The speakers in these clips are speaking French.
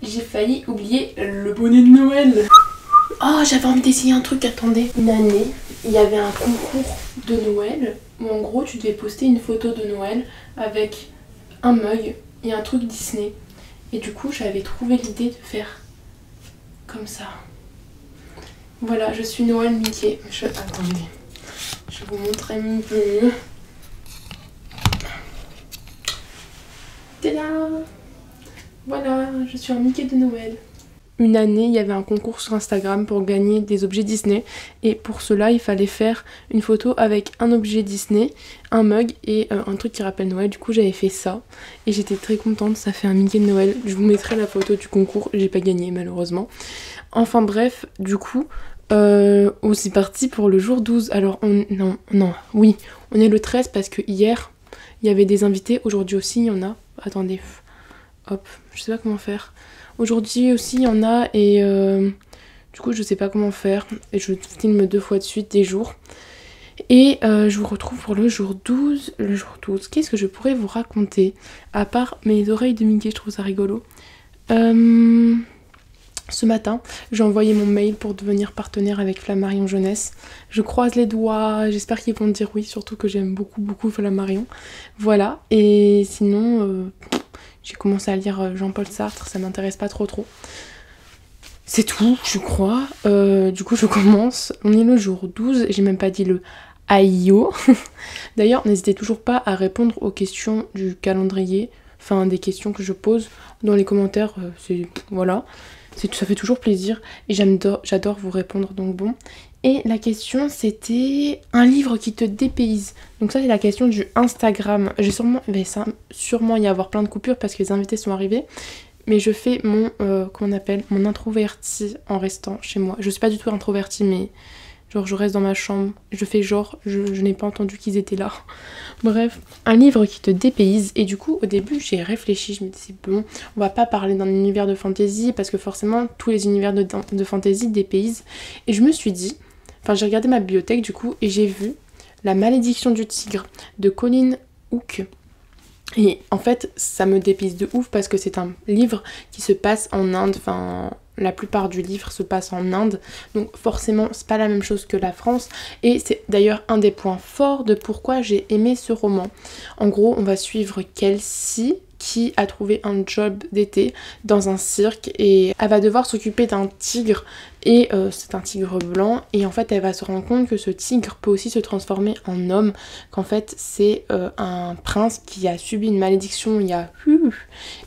j'ai failli oublier le bonnet de Noël. Oh, j'avais envie d'essayer un truc, attendez. Une année, il y avait un concours de Noël où en gros tu devais poster une photo de Noël avec un mug et un truc Disney. Et du coup j'avais trouvé l'idée de faire comme ça. Voilà, je suis Noël Mickey. Attendez, je vais vous montrer un peu. Tada! Voilà, je suis un Mickey de Noël. Une année, il y avait un concours sur Instagram pour gagner des objets Disney. Et pour cela, il fallait faire une photo avec un objet Disney, un mug et un truc qui rappelle Noël. Du coup, j'avais fait ça. Et j'étais très contente, ça fait un Mickey de Noël. Je vous mettrai la photo du concours. J'ai pas gagné, malheureusement. Enfin bref, du coup, c'est parti pour le jour 12. Alors, oui, on est le 13 parce que hier, il y avait des invités. Aujourd'hui aussi, il y en a. Attendez, hop, je sais pas comment faire. Aujourd'hui aussi il y en a et du coup je sais pas comment faire et je filme 2 fois de suite des jours. Et je vous retrouve pour le jour 12. Le jour 12, qu'est-ce que je pourrais vous raconter à part mes oreilles de Mickey, je trouve ça rigolo. Ce matin, j'ai envoyé mon mail pour devenir partenaire avec Flammarion Jeunesse. Je croise les doigts, j'espère qu'ils vont me dire oui, surtout que j'aime beaucoup Flammarion. Voilà, et sinon... j'ai commencé à lire Jean-Paul Sartre, ça m'intéresse pas trop. C'est tout, je crois. Du coup, je commence. On est le jour 12, j'ai même pas dit le AIO. D'ailleurs, n'hésitez toujours pas à répondre aux questions du calendrier, enfin des questions que je pose dans les commentaires. Voilà, ça fait toujours plaisir et j'adore vous répondre, donc bon. Et la question c'était un livre qui te dépayse. Donc ça c'est la question du Instagram. Il va sûrement y avoir plein de coupures parce que les invités sont arrivés. Mais je fais mon, mon introverti en restant chez moi. Je suis pas du tout introvertie mais genre je reste dans ma chambre. Je fais genre je n'ai pas entendu qu'ils étaient là. Bref, un livre qui te dépayse. Et du coup au début j'ai réfléchi, je me dis c'est bon, on va pas parler d'un univers de fantasy parce que forcément tous les univers de fantasy dépaysent. Et je me suis dit... Enfin, j'ai regardé ma bibliothèque du coup et j'ai vu La malédiction du tigre de Colin Hooke. Et en fait, ça me dépayse de ouf parce que c'est un livre qui se passe en Inde. Enfin, la plupart du livre se passe en Inde. Donc forcément, c'est pas la même chose que la France. Et c'est d'ailleurs un des points forts de pourquoi j'ai aimé ce roman. En gros, on va suivre Kelsey qui a trouvé un job d'été dans un cirque et elle va devoir s'occuper d'un tigre et c'est un tigre blanc et en fait elle va se rendre compte que ce tigre peut aussi se transformer en homme, qu'en fait c'est un prince qui a subi une malédiction il y a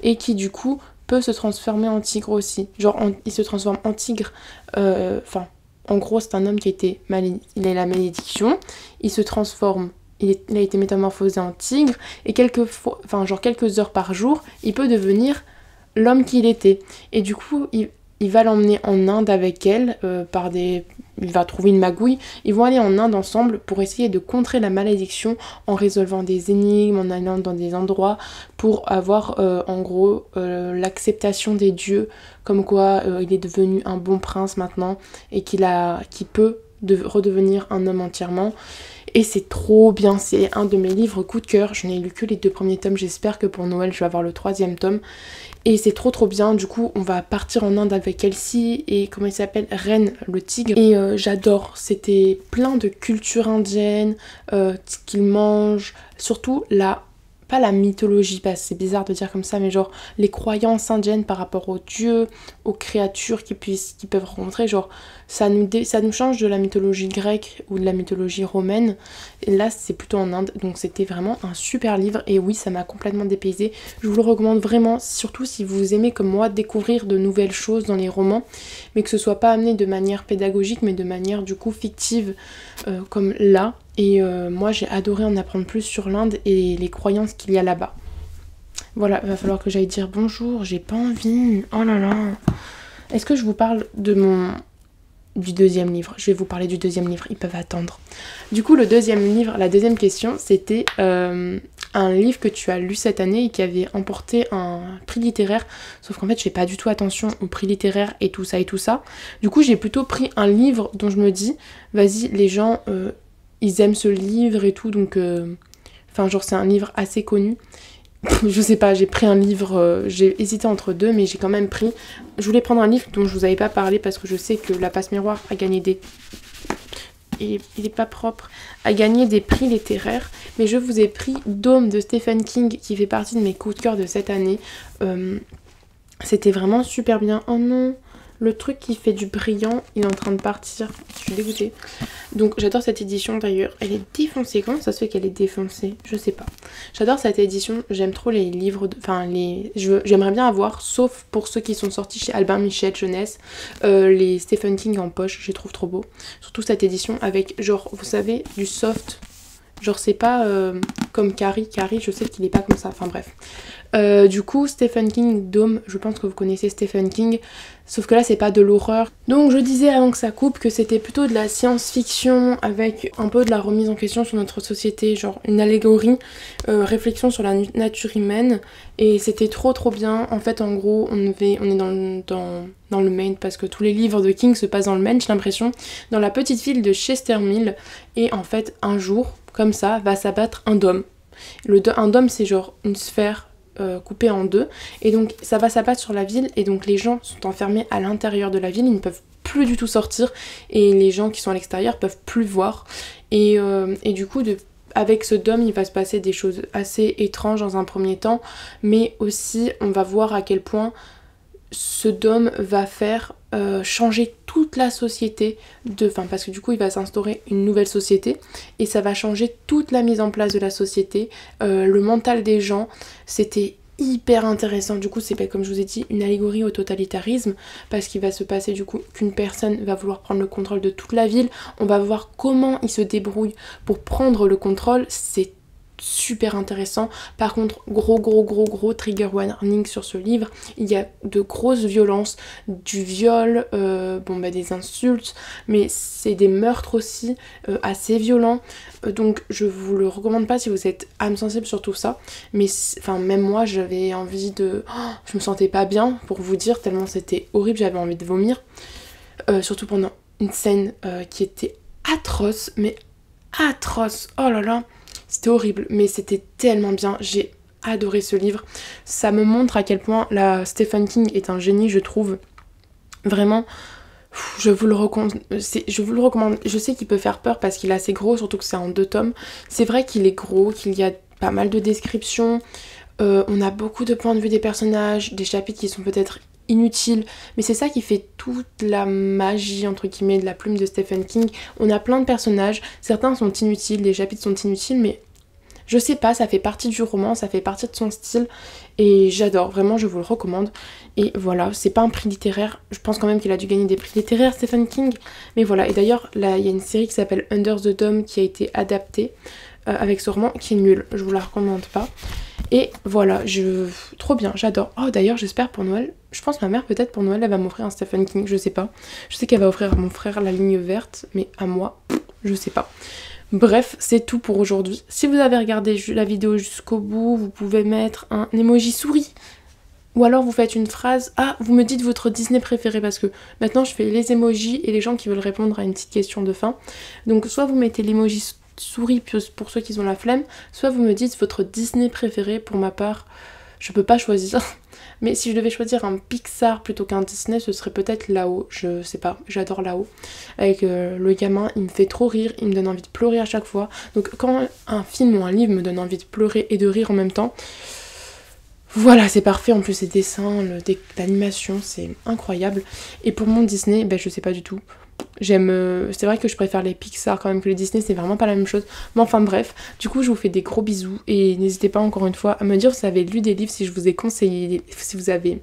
et qui du coup peut se transformer en tigre aussi, genre il se transforme en tigre, en gros c'est un homme qui a été il a la malédiction, il se transforme. Il a été métamorphosé en tigre et quelques heures par jour, il peut devenir l'homme qu'il était. Et du coup, il va l'emmener en Inde avec elle, il va trouver une magouille. Ils vont aller en Inde ensemble pour essayer de contrer la malédiction en résolvant des énigmes, en allant dans des endroits pour avoir en gros l'acceptation des dieux, comme quoi il est devenu un bon prince maintenant et qu'il peut redevenir un homme entièrement. Et c'est trop bien, c'est un de mes livres coup de cœur. Je n'ai lu que les 2 premiers tomes, j'espère que pour Noël je vais avoir le 3e tome. Et c'est trop bien, du coup on va partir en Inde avec Kelsey et comment il s'appelle, Ren le tigre. Et j'adore, c'était plein de culture indienne, qu'ils mangent, surtout pas la mythologie, parce que c'est bizarre de dire comme ça, mais genre les croyances indiennes par rapport aux dieux, aux créatures qu'ils peuvent rencontrer, genre ça nous change de la mythologie grecque ou de la mythologie romaine, et là c'est plutôt en Inde, donc c'était vraiment un super livre, et oui ça m'a complètement dépaysée, je vous le recommande vraiment, surtout si vous aimez comme moi découvrir de nouvelles choses dans les romans, mais que ce soit pas amené de manière pédagogique, mais de manière du coup fictive, comme là. Et moi j'ai adoré en apprendre plus sur l'Inde et les croyances qu'il y a là-bas. Voilà, il va falloir que j'aille dire bonjour, j'ai pas envie. Oh là là. Est-ce que je vous parle du 2e livre? Je vais vous parler du 2e livre, ils peuvent attendre. Du coup, le 2e livre, la 2e question, c'était un livre que tu as lu cette année et qui avait emporté un prix littéraire. Sauf qu'en fait, je fais pas du tout attention au prix littéraire et tout ça. Du coup, j'ai plutôt pris un livre dont je me dis, vas-y, les gens... ils aiment ce livre et tout, donc... genre c'est un livre assez connu. je sais pas, j'ai pris un livre, j'ai hésité entre deux, mais j'ai quand même pris. Je voulais prendre un livre dont je vous avais pas parlé parce que je sais que La Passe Miroir a gagné des... Il est pas propre, a gagné des prix littéraires, mais je vous ai pris Dôme de Stephen King qui fait partie de mes coups de cœur de cette année. C'était vraiment super bien. Oh non, le truc qui fait du brillant, il est en train de partir. Je suis dégoûtée. Donc j'adore cette édition d'ailleurs. Elle est défoncée. Comment ça se fait qu'elle est défoncée? Je sais pas. J'adore cette édition. J'aime trop les livres. Enfin, j'aimerais bien avoir, sauf pour ceux qui sont sortis chez Albin Michel Jeunesse, les Stephen King en poche. Je les trouve trop beaux. Surtout cette édition avec, genre, vous savez, du soft. Genre c'est pas comme Carrie, je sais qu'il est pas comme ça, enfin bref. Du coup Stephen King, Dôme, je pense que vous connaissez Stephen King, sauf que là c'est pas de l'horreur. Donc je disais avant que ça coupe que c'était plutôt de la science-fiction avec un peu de la remise en question sur notre société, genre une allégorie, réflexion sur la nature humaine, et c'était trop bien. En fait en gros on est dans le Maine, parce que tous les livres de King se passent dans le Maine, j'ai l'impression, dans la petite ville de Chestermill, et en fait un jour, comme ça, va s'abattre un dôme. Un dôme c'est genre une sphère coupée en deux, et donc ça va s'abattre sur la ville, et donc les gens sont enfermés à l'intérieur de la ville, ils ne peuvent plus du tout sortir, et les gens qui sont à l'extérieur peuvent plus voir, et du coup avec ce dôme il va se passer des choses assez étranges dans un premier temps, mais aussi on va voir à quel point ce dôme va faire changer toute la société, parce que du coup il va s'instaurer une nouvelle société et ça va changer toute la mise en place de la société, le mental des gens. C'était hyper intéressant. Du coup c'est pas, comme je vous ai dit, une allégorie au totalitarisme, parce qu'il va se passer du coup qu'une personne va vouloir prendre le contrôle de toute la ville. On va voir comment il se débrouille pour prendre le contrôle. C'est super intéressant. Par contre, gros trigger warning sur ce livre. Il y a de grosses violences, du viol, des insultes, mais c'est des meurtres aussi assez violents. Donc je vous le recommande pas si vous êtes âme sensible sur tout ça. Mais même moi j'avais envie de... je me sentais pas bien, pour vous dire, tellement c'était horrible, j'avais envie de vomir. Surtout pendant une scène qui était atroce, mais atroce. Oh là là. C'était horrible, mais c'était tellement bien. J'ai adoré ce livre. Ça me montre à quel point Stephen King est un génie, je trouve. Vraiment, je vous le recommande. Je sais qu'il peut faire peur parce qu'il est assez gros, surtout que c'est en 2 tomes. C'est vrai qu'il est gros, qu'il y a pas mal de descriptions. On a beaucoup de points de vue des personnages, des chapitres qui sont peut-être inutiles, mais c'est ça qui fait toute la magie entre guillemets de la plume de Stephen King. On a plein de personnages, certains sont inutiles, les chapitres sont inutiles, mais je sais pas, ça fait partie du roman, ça fait partie de son style, et j'adore, vraiment je vous le recommande. Et voilà, c'est pas un prix littéraire, je pense quand même qu'il a dû gagner des prix littéraires Stephen King, mais voilà. Et d'ailleurs là il y a une série qui s'appelle Under the Dome qui a été adaptée avec ce roman, qui est nul, je vous la recommande pas. Et voilà, trop bien, j'adore. Oh d'ailleurs j'espère pour Noël, je pense ma mère peut-être pour Noël elle va m'offrir un Stephen King, je sais pas. Je sais qu'elle va offrir à mon frère La Ligne Verte, mais à moi, je sais pas. Bref, c'est tout pour aujourd'hui. Si vous avez regardé la vidéo jusqu'au bout, vous pouvez mettre un emoji souris. Ou alors vous faites une phrase, vous me dites votre Disney préféré, parce que maintenant je fais les emojis et les gens qui veulent répondre à une petite question de fin. Donc soit vous mettez l'emoji souris pour ceux qui ont la flemme, soit vous me dites votre Disney préféré. Pour ma part, je peux pas choisir, mais si je devais choisir un Pixar plutôt qu'un Disney, ce serait peut-être Là-haut. Je sais pas, j'adore Là-haut. Avec le gamin, il me fait trop rire, il me donne envie de pleurer à chaque fois. Donc quand un film ou un livre me donne envie de pleurer et de rire en même temps, voilà, c'est parfait. En plus les dessins, l'animation, c'est incroyable. Et pour mon Disney, je sais pas du tout. C'est vrai que je préfère les Pixar quand même que les Disney, c'est vraiment pas la même chose. Mais enfin bref, du coup je vous fais des gros bisous et n'hésitez pas encore une fois à me dire si vous avez lu des livres, si je vous ai conseillé, si vous avez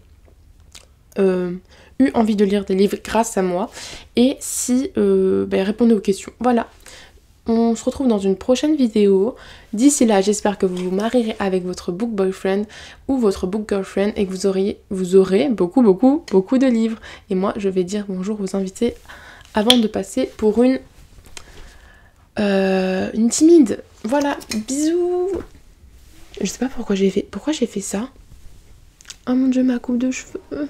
eu envie de lire des livres grâce à moi, et si répondez aux questions. Voilà, on se retrouve dans une prochaine vidéo. D'ici là, j'espère que vous vous marierez avec votre book boyfriend ou votre book girlfriend et que vous aurez beaucoup de livres. Et moi je vais dire bonjour aux invités avant de passer pour une timide. Voilà, bisous. Je sais pas pourquoi j'ai fait ça. Oh mon dieu, ma coupe de cheveux.